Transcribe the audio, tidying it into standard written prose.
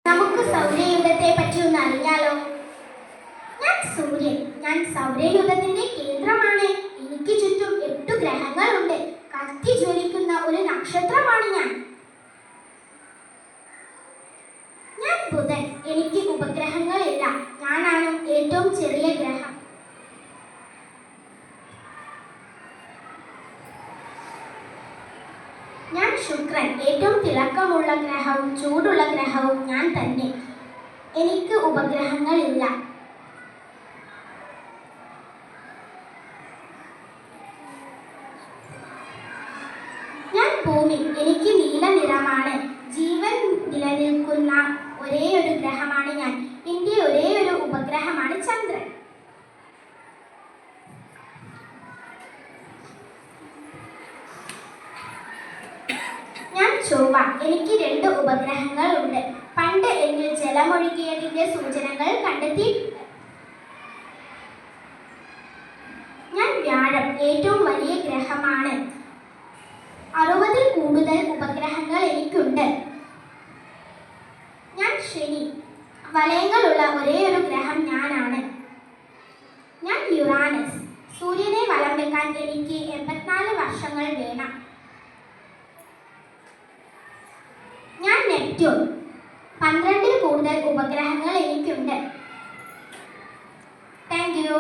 നമുക്ക് സൗരയൂഥത്തെ പറ്റി ഒന്ന് അറിയാലോ. ഞാൻ സൂര്യൻ. ഞാൻ സൗരയൂഥത്തിന്റെ കേന്ദ്രമാണ്. എനിക്ക് ചുറ്റും 8 ഗ്രഹങ്ങളുണ്ട്. കത്തി ജ്വലിക്കുന്ന ഒരു നക്ഷത്രമാണ് ഞാൻ. ഞാൻ ബുധൻ. എനിക്ക് ഉപഗ്രഹങ്ങളില്ല. ഞാനാണ് ഏറ്റവും ചെറിയ ഗ്രഹം. ഞാൻ ശുക്രൻ. ഏറ്റവും തിളക്കമുള്ള ഗ്രഹവും ചൂടുള്ള ഗ്രഹവും ഞാൻ തന്നെ. എനിക്ക് ഉപഗ്രഹങ്ങളില്ല. ഞാൻ ഭൂമി. എനിക്ക് നീല നിറമാണ്. ജീവൻ നിലനിൽക്കുന്ന ഒരേയൊരു ഗ്രഹമാണ് ഞാൻ. എൻ്റെ ഒരേയൊരു ഉപഗ്രഹമാണ് ചന്ദ്രൻ. ഞാൻ ചൊവ്വ. എനിക്ക് 2 ഉപഗ്രഹങ്ങളുണ്ട്. പണ്ട് എന്നിൽ ജലമൊഴുകിയതിന്റെ സൂചനകൾ കണ്ടെത്തിയിട്ടുണ്ട്. ഞാൻ വ്യാഴം. ഏറ്റവും വലിയ ഗ്രഹമാണ്. 60-ൽ കൂടുതൽ ഉപഗ്രഹങ്ങൾ എനിക്കുണ്ട്. ഞാൻ ശനി. വലയങ്ങളുള്ള ഒരേയൊരു ഗ്രഹം ഞാനാണ്. ഞാൻ യുറാനസ്. സൂര്യനെ വലം വെക്കാൻ എനിക്ക് 84 വർഷങ്ങൾ വേണം. ഞാൻ നെപ്റ്റ്യൂൺ. 12-ൽ കൂടുതൽ ഉപഗ്രഹങ്ങൾ എനിക്കുണ്ട്. Thank you.